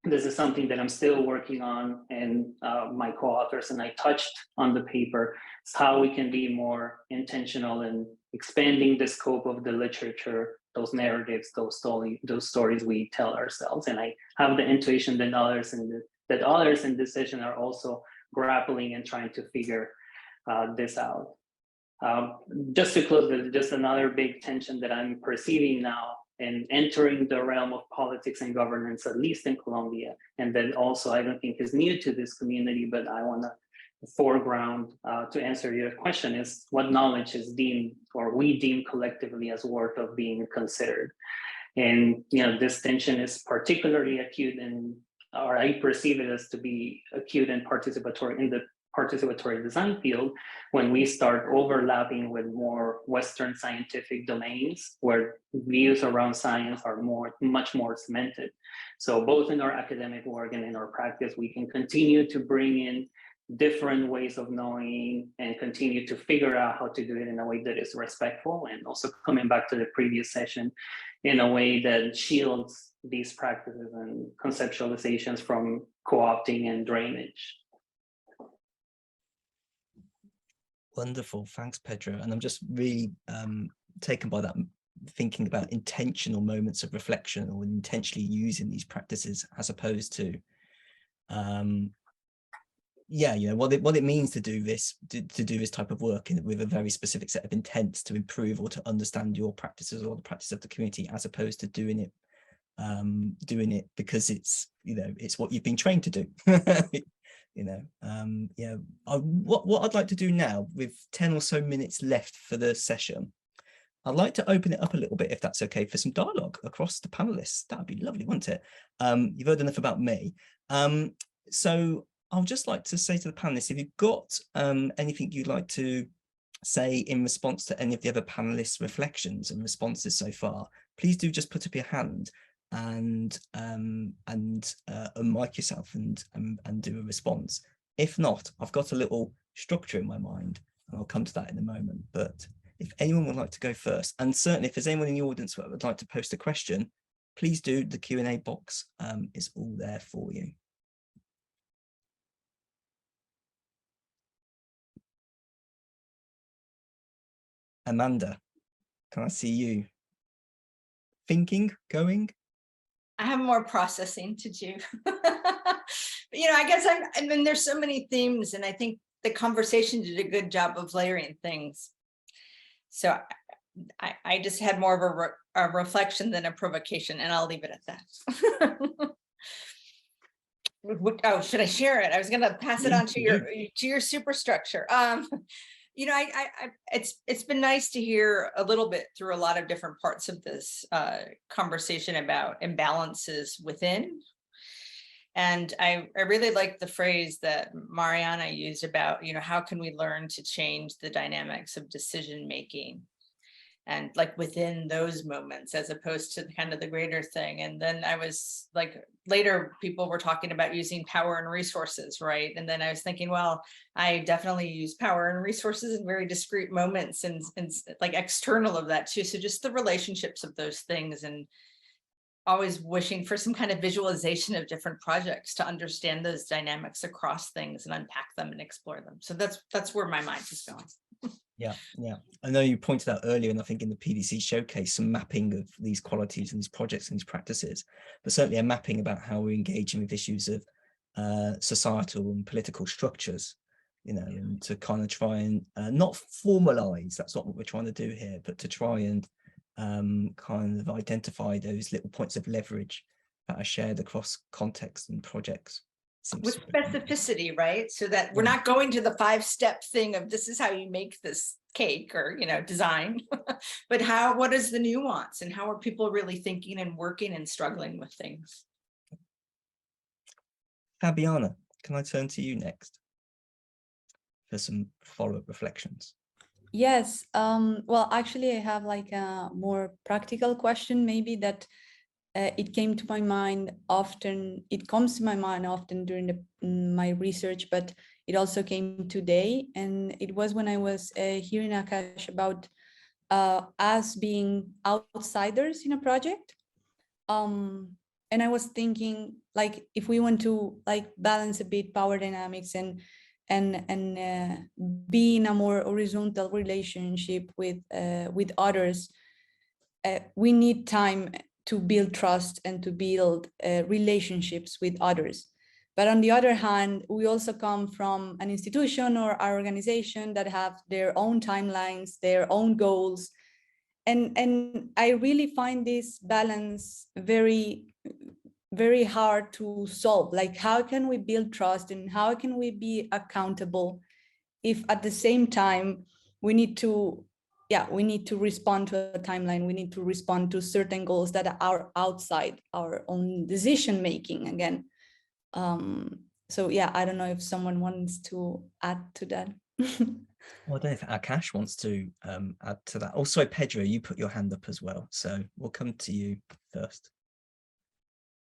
this is something that I'm still working on, and my co-authors and I touched on the paper. It's how we can be more intentional in expanding the scope of the literature, those narratives, those stories we tell ourselves. And I have the intuition that others in this session are also grappling and trying to figure this out. Just to close, just another big tension that I'm perceiving now and entering the realm of politics and governance, at least in Colombia, and then also I don't think is new to this community, but I want to foreground to answer your question is what knowledge is deemed, or we deem collectively as worth of being considered. And this tension is particularly acute or I perceive it as to be acute and participatory in the participatory design field when we start overlapping with more Western scientific domains where views around science are much more cemented. So both in our academic work and in our practice, we can continue to bring in different ways of knowing and continue to figure out how to do it in a way that is respectful, and also coming back to the previous session, in a way that shields these practices and conceptualizations from co-opting and drainage. Wonderful, thanks, Pedro. And I'm just really taken by that, thinking about intentional moments of reflection or intentionally using these practices as opposed to, what it means to do this, to do this type of work with a very specific set of intents to improve or to understand your practices or the practice of the community, as opposed to doing it because it's it's what you've been trained to do. What I'd like to do now, with 10 or so minutes left for the session, I'd like to open it up a little bit, if that's okay, for some dialogue across the panelists. That would be lovely, wouldn't it? You've heard enough about me. So I'll just like to say to the panelists, if you've got anything you'd like to say in response to any of the other panelists' reflections and responses so far, please do just put up your hand and unmic yourself and do a response. If not, I've got a little structure in my mind, and I'll come to that in a moment. But if anyone would like to go first, and certainly if there's anyone in the audience who would like to post a question, please do. The Q&A box is all there for you. Amanda, can I see you thinking, going? I have more processing to do. I guess I mean, there's so many themes, and I think the conversation did a good job of layering things. So I just had more of a reflection than a provocation, and I'll leave it at that. Oh, should I share it? I was going to pass it on to your superstructure. It's been nice to hear a little bit through a lot of different parts of this conversation about imbalances within. And I really like the phrase that Mariana used about, how can we learn to change the dynamics of decision making, and like within those moments, as opposed to kind of the greater thing. And then I was like, later people were talking about using power and resources, right? And then I was thinking, well, I definitely use power and resources in very discrete moments and like external of that too. So just the relationships of those things, and always wishing for some kind of visualization of different projects to understand those dynamics across things and unpack them and explore them. So that's where my mind is going. Yeah. I know you pointed out earlier, and I think in the PDC showcase, some mapping of these qualities and these projects and these practices, but certainly a mapping about how we're engaging with issues of societal and political structures, and to kind of try and not formalize, that's not what we're trying to do here, but to try and kind of identify those little points of leverage that are shared across contexts and projects. With specificity, right? So that we're not going to the 5-step thing of this is how you make this cake or, design, but what is the nuance, and how are people really thinking and working and struggling with things? Fabiana, can I turn to you next for some follow-up reflections? Yes, well, actually, I have like a more practical question, maybe, that it came to my mind often, it comes to my mind often during my research, but it also came today. And it was when I was hearing Akash about us being outsiders in a project. And I was thinking, like, if we want to like balance a bit power dynamics and be in a more horizontal relationship with others, we need time to build trust and to build relationships with others. But on the other hand, we also come from an institution or our organization that have their own timelines, their own goals. And I really find this balance very, very hard to solve. Like, how can we build trust and how can we be accountable if at the same time we need to respond to a timeline, we need to respond to certain goals that are outside our own decision making again. So yeah, I don't know if someone wants to add to that. Well, I don't know if Akash wants to add to that. Also, Pedro, you put your hand up as well, so we'll come to you first.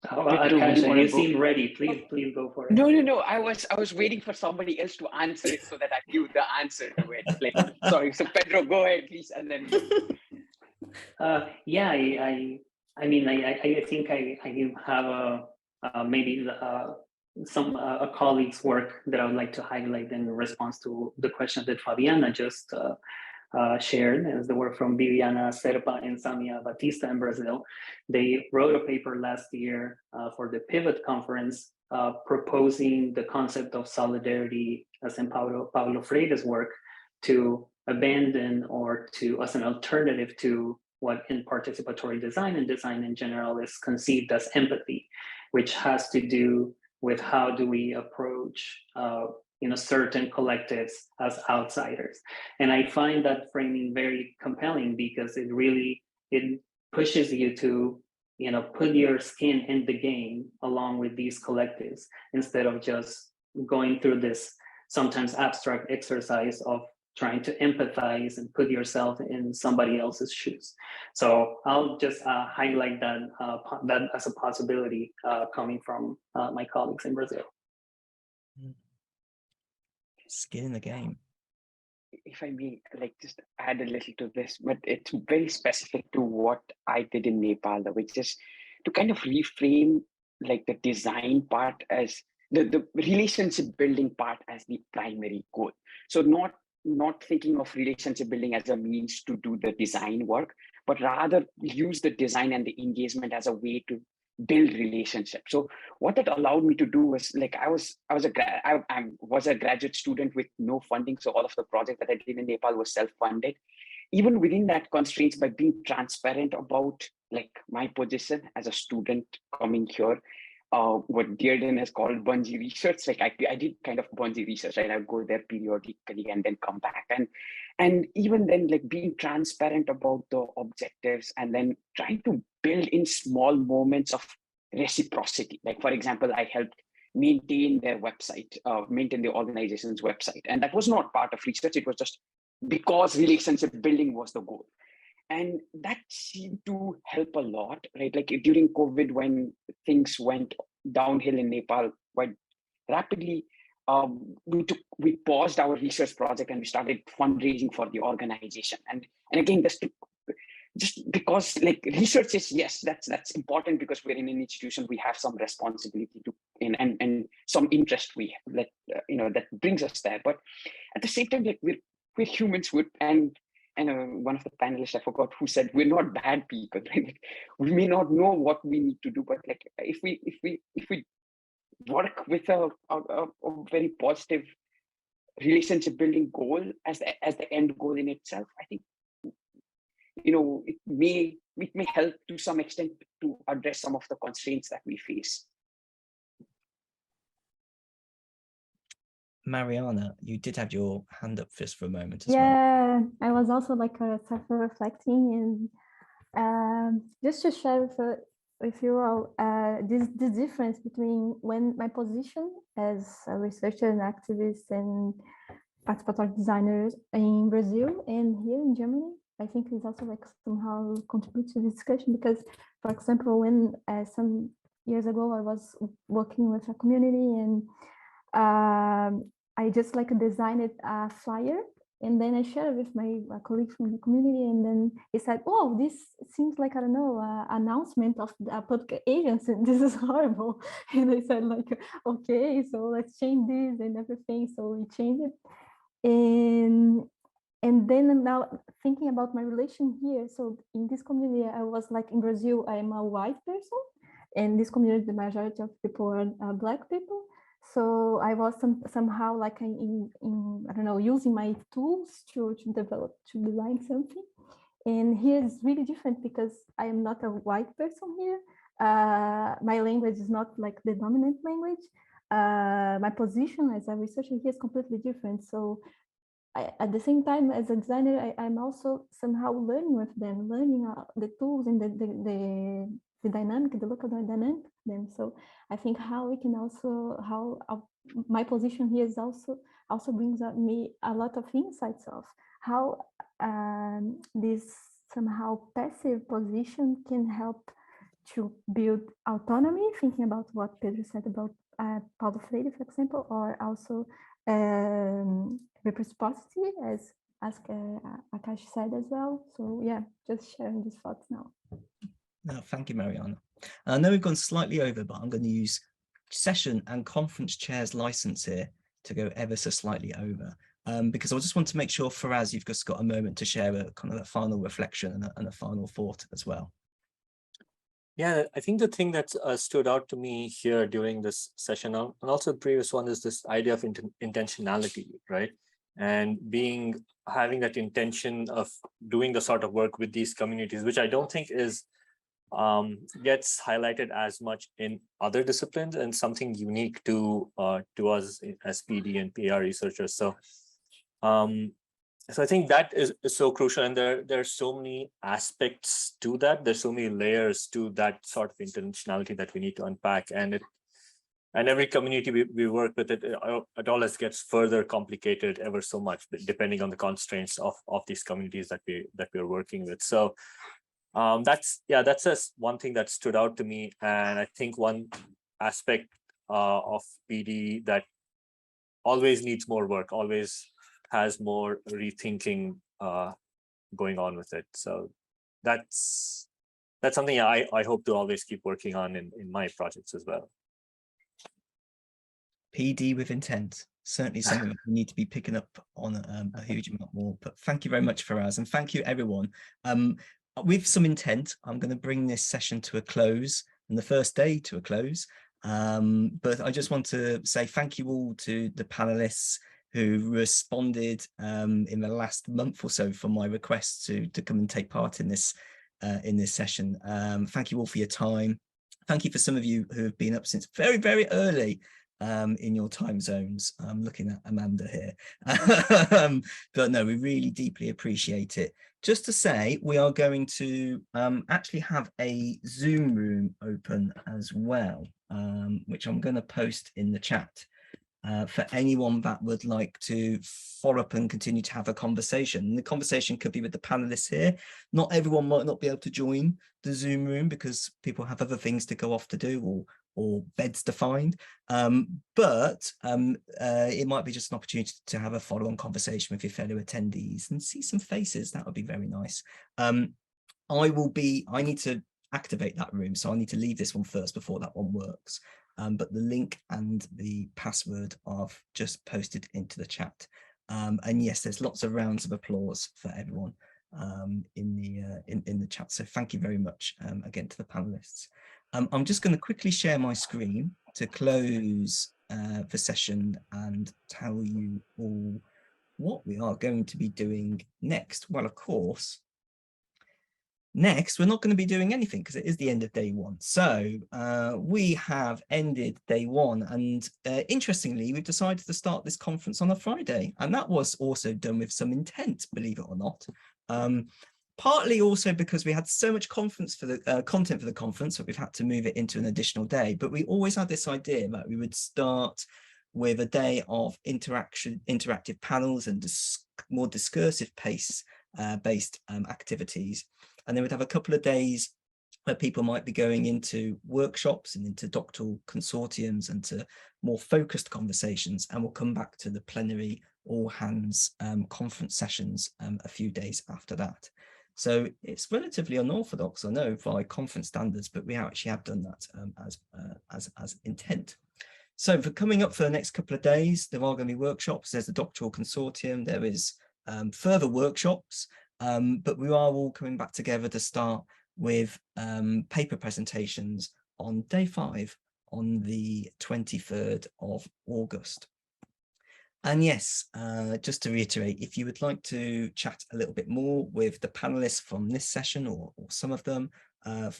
Akash, you seem ready. Please go for it. No. I was waiting for somebody else to answer it so that I give the answer to it. Like, sorry. So Pedro, go ahead, please, and then. Yeah, I mean, I think I have maybe some a colleague's work that I would like to highlight in response to the question that Fabiana just shared, as the work from Viviana Serpa and Samia Batista in Brazil. They wrote a paper last year for the Pivot conference proposing the concept of solidarity, as in Paulo Freire's work, to abandon or to as an alternative to what in participatory design and design in general is conceived as empathy, which has to do with how do we approach certain collectives as outsiders. And I find that framing very compelling because it pushes you to put your skin in the game along with these collectives instead of just going through this sometimes abstract exercise of trying to empathize and put yourself in somebody else's shoes. So I'll just highlight that as a possibility coming from my colleagues in Brazil. Skin in the game. If I may, like, just add a little to this, but it's very specific to what I did in Nepal, which is to kind of reframe like the design part as the relationship building part as the primary goal. So not thinking of relationship building as a means to do the design work, but rather use the design and the engagement as a way to build relationships. So what that allowed me to do was, like, I was a graduate student with no funding, so all of the project that I did in Nepal was self-funded. Even within that constraints, by being transparent about like my position as a student coming here, what Dearden has called bungee research. Like I did kind of bungee research, right? I would go there periodically and then come back. And even then, like being transparent about the objectives and then trying to build in small moments of reciprocity. Like, for example, I helped maintain their website, maintain the organization's website. And that was not part of research. It was just because relationship building was the goal. And that seemed to help a lot, right? Like during COVID, when things went downhill in Nepal quite rapidly, we paused our research project and we started fundraising for the organization. And again, just because like research is, yes, that's important because we're in an institution, we have some responsibility to and some interest we have, that brings us there. But at the same time, like we're humans, and one of the panelists, I forgot who said, we're not bad people, right? We may not know what we need to do, but like if we work with a very positive relationship building goal as the end goal in itself, I think it may help to some extent to address some of the constraints that we face. Mariana, you did have your hand up just for a moment as well. Yeah, I was also like self-reflecting and just to share with you all this difference between when my position as a researcher and activist and participatory designers in Brazil and here in Germany. I think is also like somehow contribute to the discussion, because, for example, when some years ago I was working with a community, and I just like designed a flyer, and then I shared it with my colleague from the community, and then he said, "Oh, this seems like, I don't know, announcement of a public agency. This is horrible." And I said, like, okay, so let's change this and everything. So we changed it, and then now thinking about my relation here. So in this community, I was like, in Brazil, I am a white person, and this community, the majority of people are Black people. So I was somehow like in I don't know, using my tools to design something. And here is really different because I am not a white person here. My language is not like the dominant language. My position as a researcher here is completely different. So at the same time, as a designer, I'm also somehow learning with them, learning the tools and the dynamic, the local dynamic of them. So I think how we can also, my position here is also brings me a lot of insights of how this somehow passive position can help to build autonomy, thinking about what Pedro said about Paulo Freire, for example, or also reciprocity, as Akash said as well. So yeah, just sharing these thoughts now. No, thank you, Mariana. I know we've gone slightly over, but I'm going to use session and conference chair's license here to go ever so slightly over, because I just want to make sure, Faraz, you've just got a moment to share a kind of a final reflection and a final thought as well. Yeah, I think the thing that stood out to me here during this session, and also the previous one, is this idea of intentionality, right? And having that intention of doing the sort of work with these communities, which I don't think is gets highlighted as much in other disciplines, and something unique to us as PD and PR researchers. So I think that is so crucial, and there are so many aspects to that. There's so many layers to that sort of intentionality that we need to unpack, and every community we work with, it always gets further complicated ever so much, depending on the constraints of these communities that we're working with. So that's just one thing that stood out to me, and I think one aspect of PD that always needs more work, always has more rethinking going on with it. So that's something I hope to always keep working on in my projects as well. PD with intent, certainly something we need to be picking up on a huge amount more. But thank you very much, Faraz, and thank you everyone. With some intent, I'm going to bring this session to a close and the first day to a close. But I just want to say thank you all to the panelists who responded in the last month or so for my request to come and take part in this session. Thank you all for your time. Thank you for some of you who have been up since very, very early in your time zones. I'm looking at Amanda here. But no, we really deeply appreciate it. Just to say, we are going to actually have a Zoom room open as well, which I'm going to post in the chat for anyone that would like to follow up and continue to have a conversation. And the conversation could be with the panelists here. Not everyone might not be able to join the Zoom room because people have other things to go off to do or beds to find, but it might be just an opportunity to have a follow-on conversation with your fellow attendees and see some faces. That would be very nice. I need to activate that room, so I need to leave this one first before that one works. But the link and the password are just posted into the chat. And yes, there's lots of rounds of applause for everyone in the chat. So thank you very much again to the panelists. I'm just going to quickly share my screen to close the session and tell you all what we are going to be doing next. Well, of course, next, we're not going to be doing anything because it is the end of day one. So we have ended day one, and interestingly, we've decided to start this conference on a Friday, and that was also done with some intent, believe it or not. Partly also because we had so much content for the conference that we've had to move it into an additional day. But we always had this idea that we would start with a day of interactive panels and more discursive pace based activities. And they would have a couple of days where people might be going into workshops and into doctoral consortiums and to more focused conversations, and we'll come back to the plenary all hands conference sessions a few days after that. So it's relatively unorthodox, I know, by conference standards, but we actually have done that as intent. So for coming up for the next couple of days, there are going to be workshops. There's the doctoral consortium, there is further workshops, but we are all coming back together to start with paper presentations on day 5 on the 23rd of August. And yes, just to reiterate, if you would like to chat a little bit more with the panelists from this session or some of them, or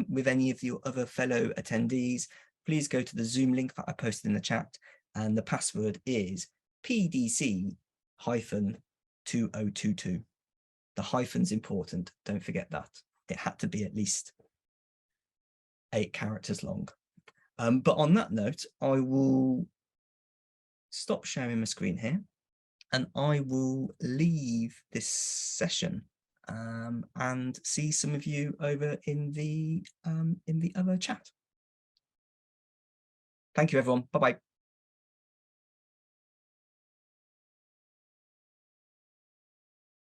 with any of your other fellow attendees, please go to the Zoom link that I posted in the chat, and the password is PDC-2022. The hyphen's important, don't forget that. It had to be at least 8 characters long. But on that note, I will stop sharing my screen here, and I will leave this session and see some of you over in the other chat. Thank you, everyone. Bye-bye.